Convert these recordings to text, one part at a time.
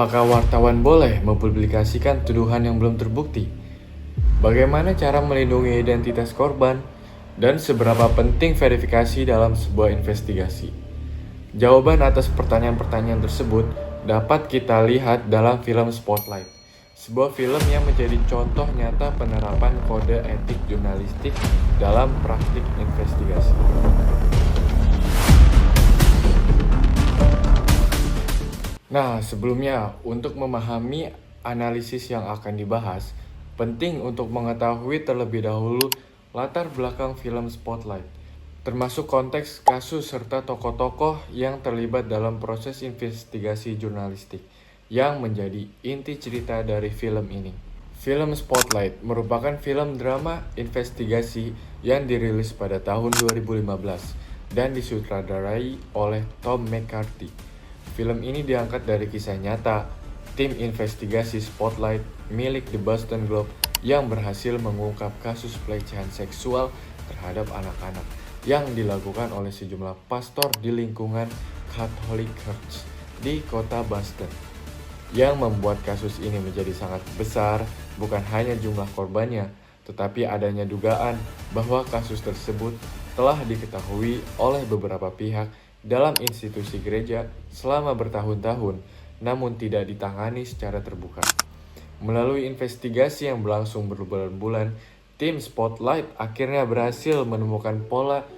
Apakah wartawan boleh mempublikasikan tuduhan yang belum terbukti? Bagaimana cara melindungi identitas korban? Dan seberapa penting verifikasi dalam sebuah investigasi? Jawaban atas pertanyaan-pertanyaan tersebut dapat kita lihat dalam film Spotlight, sebuah film yang menjadi contoh nyata penerapan kode etik jurnalistik dalam praktik investigasi. Nah, sebelumnya, untuk memahami analisis yang akan dibahas, penting untuk mengetahui terlebih dahulu latar belakang film Spotlight, termasuk konteks kasus serta tokoh-tokoh yang terlibat dalam proses investigasi jurnalistik yang menjadi inti cerita dari film ini. Film Spotlight merupakan film drama investigasi yang dirilis pada tahun 2015 dan disutradarai oleh Tom McCarthy. Film ini diangkat dari kisah nyata tim investigasi Spotlight milik The Boston Globe yang berhasil mengungkap kasus pelecehan seksual terhadap anak-anak yang dilakukan oleh sejumlah pastor di lingkungan Catholic Church di kota Boston. Yang membuat kasus ini menjadi sangat besar bukan hanya jumlah korbannya, tetapi adanya dugaan bahwa kasus tersebut telah diketahui oleh beberapa pihak dalam institusi gereja selama bertahun-tahun, namun tidak ditangani secara terbuka. Melalui investigasi yang berlangsung berbulan-bulan, tim Spotlight akhirnya berhasil menemukan pola,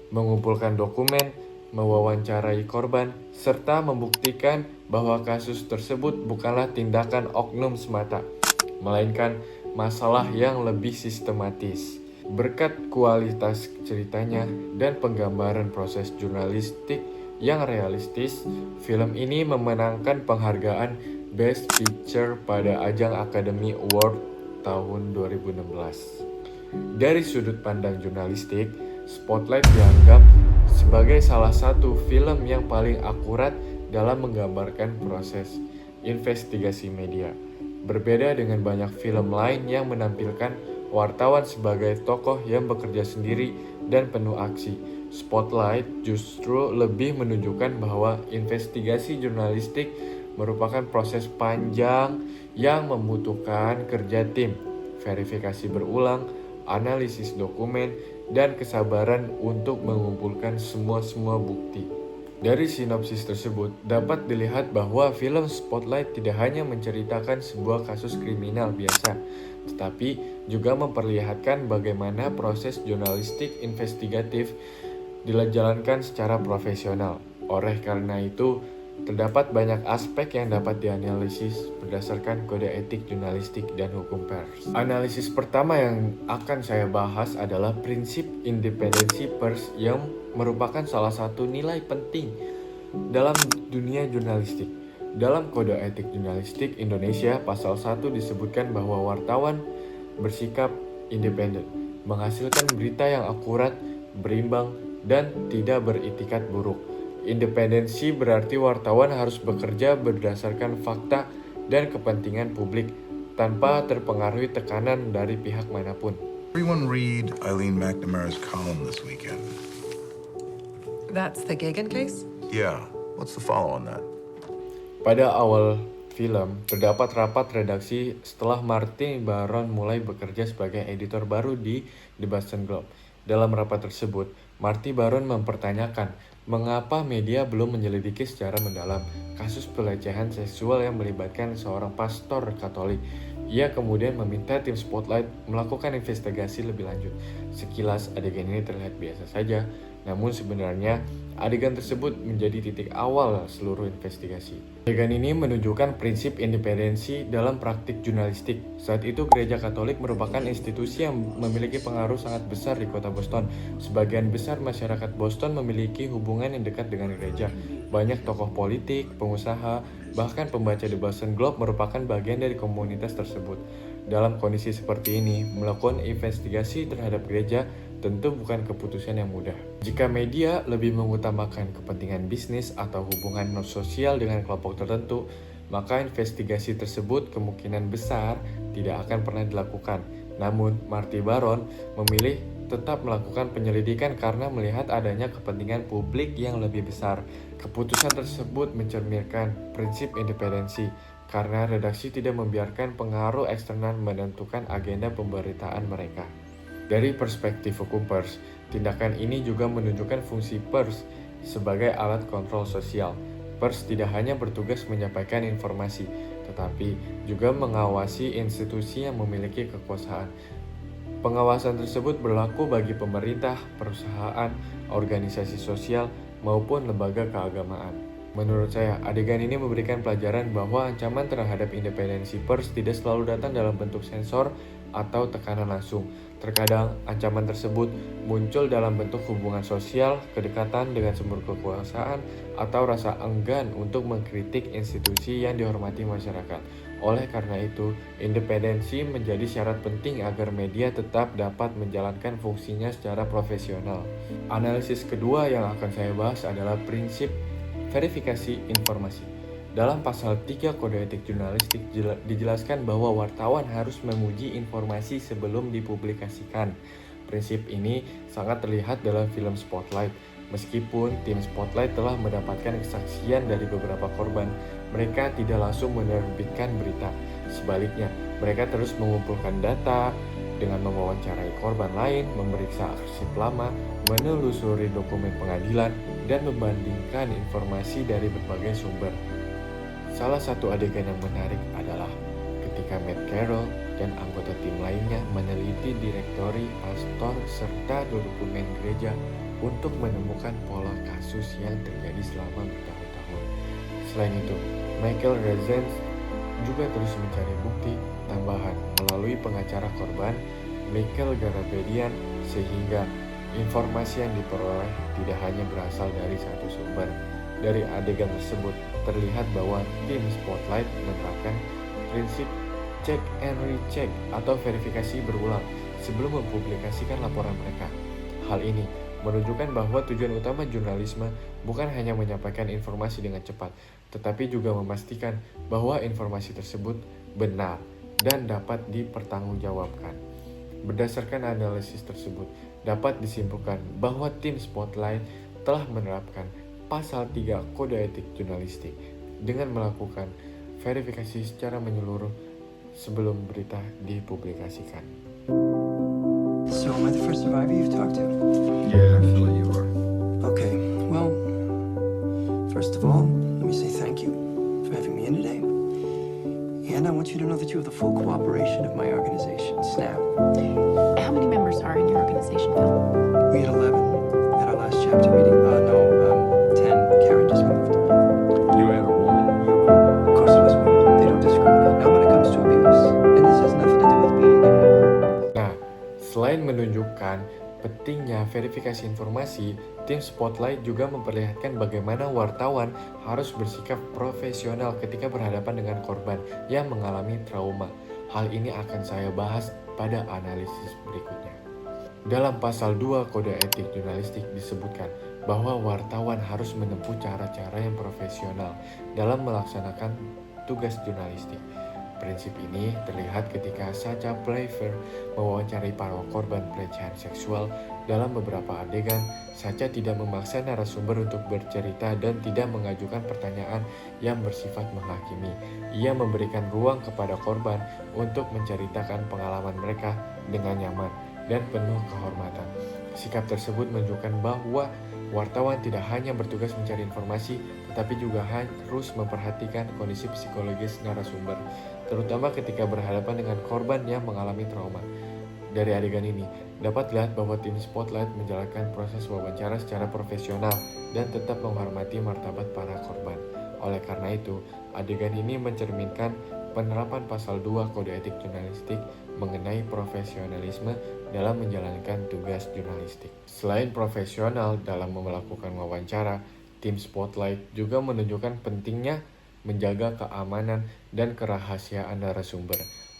mengumpulkan dokumen, mewawancarai korban, serta membuktikan bahwa kasus tersebut bukanlah tindakan oknum semata, melainkan masalah yang lebih sistematis. Berkat kualitas ceritanya dan penggambaran proses jurnalistik yang realistis, film ini memenangkan penghargaan Best Picture pada ajang Academy Award tahun 2016. Dari sudut pandang jurnalistik, Spotlight dianggap sebagai salah satu film yang paling akurat dalam menggambarkan proses investigasi media. Berbeda dengan banyak film lain yang menampilkan wartawan sebagai tokoh yang bekerja sendiri dan penuh aksi, Spotlight justru lebih menunjukkan bahwa investigasi jurnalistik merupakan proses panjang yang membutuhkan kerja tim, verifikasi berulang, analisis dokumen, dan kesabaran untuk mengumpulkan semua bukti. Dari sinopsis tersebut, dapat dilihat bahwa film Spotlight tidak hanya menceritakan sebuah kasus kriminal biasa, tetapi juga memperlihatkan bagaimana proses jurnalistik investigatif dijalankan secara profesional. Oleh karena itu, terdapat banyak aspek yang dapat dianalisis berdasarkan kode etik jurnalistik dan hukum pers. Analisis pertama yang akan saya bahas adalah prinsip independensi pers yang merupakan salah satu nilai penting dalam dunia jurnalistik. Dalam kode etik jurnalistik Indonesia, pasal 1 disebutkan bahwa wartawan bersikap independen, menghasilkan berita yang akurat, berimbang, dan tidak beritikat buruk. Independensi berarti wartawan harus bekerja berdasarkan fakta dan kepentingan publik tanpa terpengaruhi tekanan dari pihak manapun. Everyone read Eileen McNamara's column this weekend. That's the Gagan case? Yeah, what's the follow on that? Pada awal film, terdapat rapat redaksi setelah Marty Baron mulai bekerja sebagai editor baru di The Boston Globe. Dalam rapat tersebut, Marty Baron mempertanyakan mengapa media belum menyelidiki secara mendalam kasus pelecehan seksual yang melibatkan seorang pastor Katolik. Ia kemudian meminta tim Spotlight melakukan investigasi lebih lanjut. Sekilas adegan ini terlihat biasa saja, namun sebenarnya adegan tersebut menjadi titik awal seluruh investigasi. Adegan ini menunjukkan prinsip independensi dalam praktik jurnalistik. Saat itu gereja Katolik merupakan institusi yang memiliki pengaruh sangat besar di kota Boston. Sebagian besar masyarakat Boston memiliki hubungan yang dekat dengan gereja. Banyak tokoh politik, pengusaha, bahkan pembaca The Boston Globe merupakan bagian dari komunitas tersebut. Dalam kondisi seperti ini, melakukan investigasi terhadap gereja tentu bukan keputusan yang mudah. Jika media lebih mengutamakan kepentingan bisnis atau hubungan sosial dengan kelompok tertentu, maka investigasi tersebut kemungkinan besar tidak akan pernah dilakukan. Namun, Marty Baron memilih tetap melakukan penyelidikan karena melihat adanya kepentingan publik yang lebih besar. Keputusan tersebut mencerminkan prinsip independensi, karena redaksi tidak membiarkan pengaruh eksternal menentukan agenda pemberitaan mereka. Dari perspektif hukum pers, tindakan ini juga menunjukkan fungsi pers sebagai alat kontrol sosial. Pers tidak hanya bertugas menyampaikan informasi, tetapi juga mengawasi institusi yang memiliki kekuasaan. Pengawasan tersebut berlaku bagi pemerintah, perusahaan, organisasi sosial, maupun lembaga keagamaan. Menurut saya, adegan ini memberikan pelajaran bahwa ancaman terhadap independensi pers tidak selalu datang dalam bentuk sensor atau tekanan langsung. Terkadang, ancaman tersebut muncul dalam bentuk hubungan sosial, kedekatan dengan sumber kekuasaan, atau rasa enggan untuk mengkritik institusi yang dihormati masyarakat. Oleh karena itu, independensi menjadi syarat penting agar media tetap dapat menjalankan fungsinya secara profesional. Analisis kedua yang akan saya bahas adalah prinsip verifikasi informasi. Dalam pasal 3 Kode Etik Jurnalistik dijelaskan bahwa wartawan harus menguji informasi sebelum dipublikasikan. Prinsip ini sangat terlihat dalam film Spotlight. Meskipun tim Spotlight telah mendapatkan kesaksian dari beberapa korban, mereka tidak langsung menerbitkan berita. Sebaliknya, mereka terus mengumpulkan data dengan mewawancarai korban lain, memeriksa arsip lama, menelusuri dokumen pengadilan, dan membandingkan informasi dari berbagai sumber. Salah satu adegan yang menarik adalah ketika Matt Carroll dan anggota tim lainnya meneliti direktori, pastor, serta dokumen gereja untuk menemukan pola kasus yang terjadi selama bertahun-tahun. Selain itu, Michael Rezens juga terus mencari bukti tambahan melalui pengacara korban, Michael Garabedian, sehingga informasi yang diperoleh tidak hanya berasal dari satu sumber. Dari adegan tersebut, terlihat bahwa tim Spotlight menerapkan prinsip check and recheck atau verifikasi berulang sebelum mempublikasikan laporan mereka. Hal ini menunjukkan bahwa tujuan utama jurnalisme bukan hanya menyampaikan informasi dengan cepat, tetapi juga memastikan bahwa informasi tersebut benar dan dapat dipertanggungjawabkan. Berdasarkan analisis tersebut, dapat disimpulkan bahwa tim Spotlight telah menerapkan Pasal 3 Kode Etik Jurnalistik dengan melakukan verifikasi secara menyeluruh sebelum berita dipublikasikan. So am I the first survivor you've talked to? Yeah, actually, you are. Okay, well, first of all, let me say thank you for having me in today. And I want you to know that you have the full cooperation of my organization, SNAP. How many members are in your organization, Phil? We had 11 at our last chapter meeting. 10. Karen just moved. You had a woman in your group? Of course it was women. They don't discriminate. Not when it comes to abuse. And this has nothing to do with being gay. Nah, selain menunjukkan pentingnya verifikasi informasi, tim Spotlight juga memperlihatkan bagaimana wartawan harus bersikap profesional ketika berhadapan dengan korban yang mengalami trauma. Hal ini akan saya bahas pada analisis berikutnya. Dalam pasal 2 Kode Etik Jurnalistik disebutkan bahwa wartawan harus menempuh cara-cara yang profesional dalam melaksanakan tugas jurnalistik. Prinsip ini terlihat ketika Sacha Playfair mewawancarai para korban pelecehan seksual. Dalam beberapa adegan, Sacha tidak memaksa narasumber untuk bercerita dan tidak mengajukan pertanyaan yang bersifat menghakimi. Ia memberikan ruang kepada korban untuk menceritakan pengalaman mereka dengan nyaman dan penuh kehormatan. Sikap tersebut menunjukkan bahwa wartawan tidak hanya bertugas mencari informasi, tetapi juga harus memperhatikan kondisi psikologis narasumber, terutama ketika berhadapan dengan korban yang mengalami trauma. Dari adegan ini, dapat dilihat bahwa tim Spotlight menjalankan proses wawancara secara profesional dan tetap menghormati martabat para korban. Oleh karena itu, adegan ini mencerminkan penerapan pasal 2 Kode Etik Jurnalistik mengenai profesionalisme dalam menjalankan tugas jurnalistik. Selain profesional dalam melakukan wawancara, tim Spotlight juga menunjukkan pentingnya menjaga keamanan dan kerahasiaan narasumber.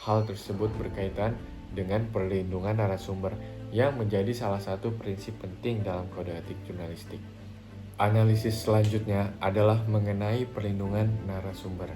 Hal tersebut berkaitan dengan perlindungan narasumber yang menjadi salah satu prinsip penting dalam kode etik jurnalistik. Analisis selanjutnya adalah mengenai perlindungan narasumber.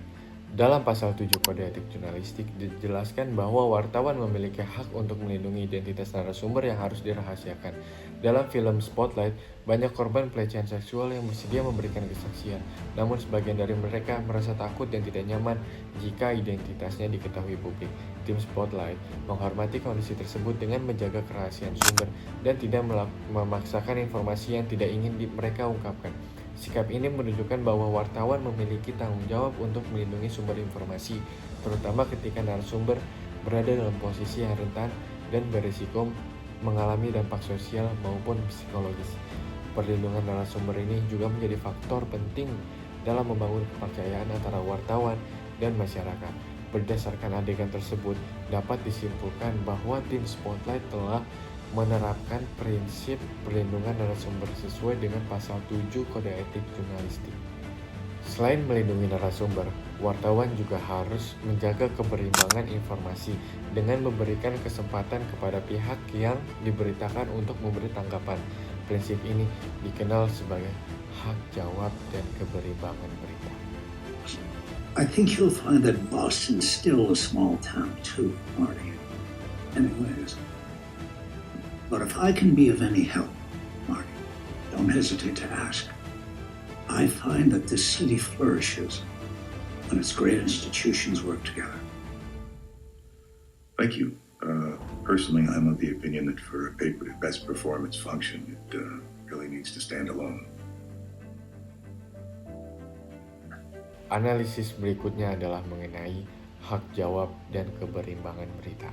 Dalam pasal 7 Kode Etik Jurnalistik dijelaskan bahwa wartawan memiliki hak untuk melindungi identitas narasumber yang harus dirahasiakan. Dalam film Spotlight, banyak korban pelecehan seksual yang bersedia memberikan kesaksian, namun sebagian dari mereka merasa takut dan tidak nyaman jika identitasnya diketahui publik. Tim Spotlight menghormati kondisi tersebut dengan menjaga kerahasiaan sumber dan tidak memaksakan informasi yang tidak ingin mereka ungkapkan. Sikap ini menunjukkan bahwa wartawan memiliki tanggung jawab untuk melindungi sumber informasi, terutama ketika narasumber berada dalam posisi yang rentan dan berisiko mengalami dampak sosial maupun psikologis. Perlindungan narasumber ini juga menjadi faktor penting dalam membangun kepercayaan antara wartawan dan masyarakat. Berdasarkan adegan tersebut, dapat disimpulkan bahwa tim Spotlight telah menerapkan prinsip perlindungan narasumber sesuai dengan pasal 7 Kode Etik Jurnalistik. Selain melindungi narasumber, wartawan juga harus menjaga keberimbangan informasi dengan memberikan kesempatan kepada pihak yang diberitakan untuk memberi tanggapan. Prinsip ini dikenal sebagai hak jawab dan keberimbangan berita. I think you'll find that Boston's still a small town too, Marty. Anyways, but if I can be of any help, Marty, don't hesitate to ask. I find that this city flourishes when its great institutions work together. Thank you. Personally, I'm of the opinion that for a paper to best perform its function, it really needs to stand alone. Analisis berikutnya adalah mengenai hak jawab dan keberimbangan berita.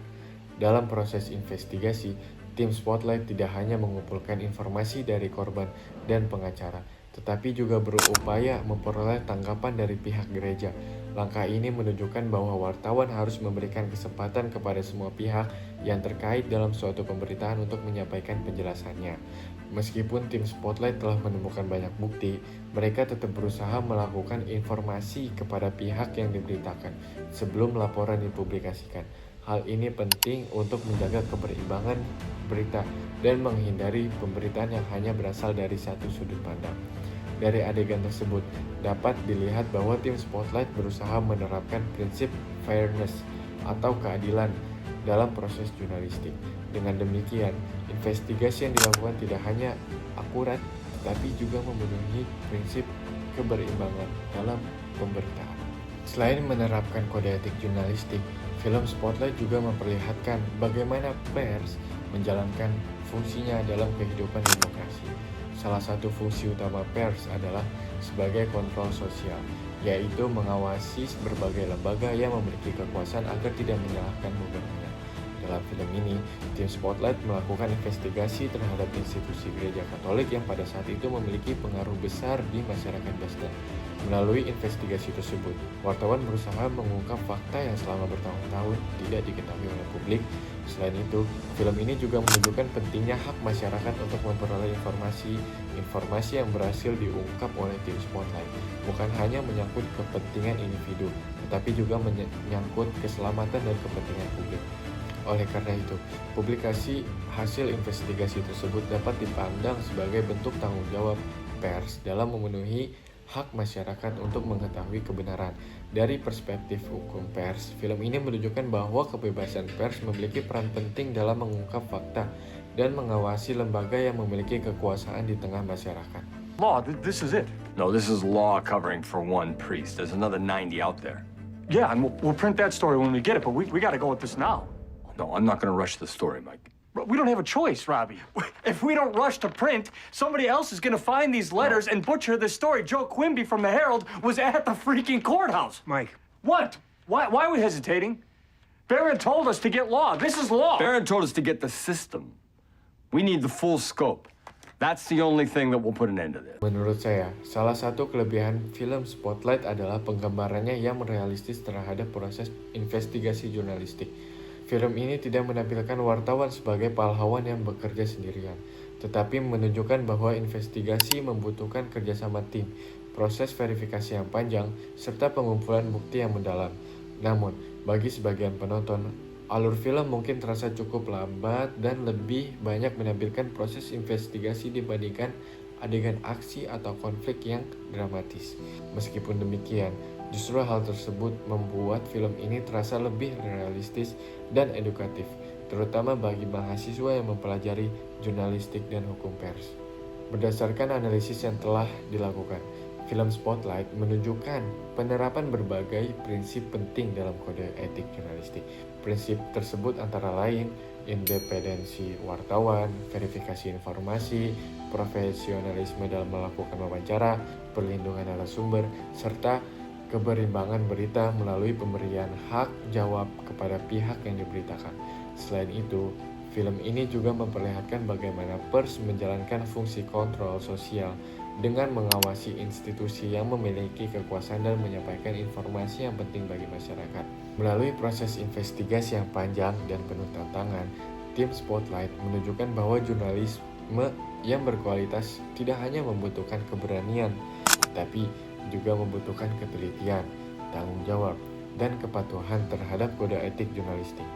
Dalam proses investigasi, tim Spotlight tidak hanya mengumpulkan informasi dari korban dan pengacara, tetapi juga berupaya memperoleh tanggapan dari pihak gereja. Langkah ini menunjukkan bahwa wartawan harus memberikan kesempatan kepada semua pihak yang terkait dalam suatu pemberitaan untuk menyampaikan penjelasannya. Meskipun tim Spotlight telah menemukan banyak bukti, mereka tetap berusaha melakukan informasi kepada pihak yang diberitakan sebelum laporan dipublikasikan. Hal ini penting untuk menjaga keberimbangan berita dan menghindari pemberitaan yang hanya berasal dari satu sudut pandang. Dari adegan tersebut, dapat dilihat bahwa tim Spotlight berusaha menerapkan prinsip fairness atau keadilan dalam proses jurnalistik. Dengan demikian, investigasi yang dilakukan tidak hanya akurat, tetapi juga memenuhi prinsip keberimbangan dalam pemberitaan. Selain menerapkan kode etik jurnalistik, film Spotlight juga memperlihatkan bagaimana pers menjalankan fungsinya dalam kehidupan demokrasi. Salah satu fungsi utama pers adalah sebagai kontrol sosial, yaitu mengawasi berbagai lembaga yang memiliki kekuasaan agar tidak menyalahkan wewenangnya. Dalam film ini, tim Spotlight melakukan investigasi terhadap institusi gereja Katolik yang pada saat itu memiliki pengaruh besar di masyarakat Boston. Melalui investigasi tersebut, wartawan berusaha mengungkap fakta yang selama bertahun-tahun tidak diketahui oleh publik. Selain itu, film ini juga menunjukkan pentingnya hak masyarakat untuk memperoleh informasi yang berhasil diungkap oleh tim Spotlight. Bukan hanya menyangkut kepentingan individu, tetapi juga menyangkut keselamatan dan kepentingan publik. Oleh karena itu, publikasi hasil investigasi tersebut dapat dipandang sebagai bentuk tanggung jawab pers dalam memenuhi hak masyarakat untuk mengetahui kebenaran. Dari perspektif hukum pers, film ini menunjukkan bahwa kebebasan pers memiliki peran penting dalam mengungkap fakta dan mengawasi lembaga yang memiliki kekuasaan di tengah masyarakat. Law, this is it. No, this is law covering for one priest. There's another 90 out there. Yeah, and we'll print that story when we get it, but we got to go with this now. No, I'm not going to rush the story, Mike. But we don't have a choice, Robbie. If we don't rush to print, somebody else is going to find these letters and butcher this story. Joe Quimby from the Herald was at the freaking courthouse. Mike. What? Why are we hesitating? Barron told us to get law. This is law. Barron told us to get the system. We need the full scope. That's the only thing that will put an end to this. Menurut saya, salah satu kelebihan film Spotlight adalah penggambarannya yang realistis terhadap proses investigasi jurnalistik. Film ini tidak menampilkan wartawan sebagai pahlawan yang bekerja sendirian, tetapi menunjukkan bahwa investigasi membutuhkan kerjasama tim, proses verifikasi yang panjang, serta pengumpulan bukti yang mendalam. Namun, bagi sebagian penonton, alur film mungkin terasa cukup lambat dan lebih banyak menampilkan proses investigasi dibandingkan adegan aksi atau konflik yang dramatis. Meskipun demikian, Justru hal tersebut membuat film ini terasa lebih realistis dan edukatif, terutama bagi mahasiswa yang mempelajari jurnalistik dan hukum pers. Berdasarkan analisis yang telah dilakukan, film Spotlight menunjukkan penerapan berbagai prinsip penting dalam kode etik jurnalistik. Prinsip tersebut antara lain independensi wartawan, verifikasi informasi, profesionalisme dalam melakukan wawancara, perlindungan narasumber, serta keberimbangan berita melalui pemberian hak jawab kepada pihak yang diberitakan. Selain itu, film ini juga memperlihatkan bagaimana pers menjalankan fungsi kontrol sosial dengan mengawasi institusi yang memiliki kekuasaan dan menyampaikan informasi yang penting bagi masyarakat. Melalui proses investigasi yang panjang dan penuh tantangan, tim Spotlight menunjukkan bahwa jurnalisme yang berkualitas tidak hanya membutuhkan keberanian, tapi juga membutuhkan ketelitian, tanggung jawab, dan kepatuhan terhadap kode etik jurnalistik.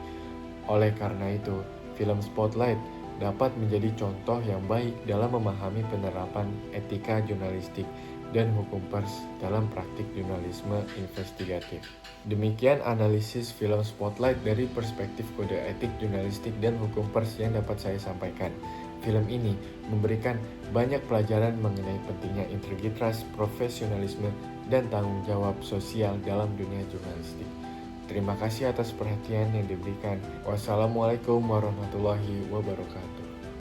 Oleh karena itu, film Spotlight dapat menjadi contoh yang baik dalam memahami penerapan etika jurnalistik dan hukum pers dalam praktik jurnalisme investigatif. Demikian analisis film Spotlight dari perspektif kode etik jurnalistik dan hukum pers yang dapat saya sampaikan. Film ini memberikan banyak pelajaran mengenai pentingnya integritas, profesionalisme, dan tanggung jawab sosial dalam dunia jurnalistik. Terima kasih atas perhatian yang diberikan. Wassalamualaikum warahmatullahi wabarakatuh.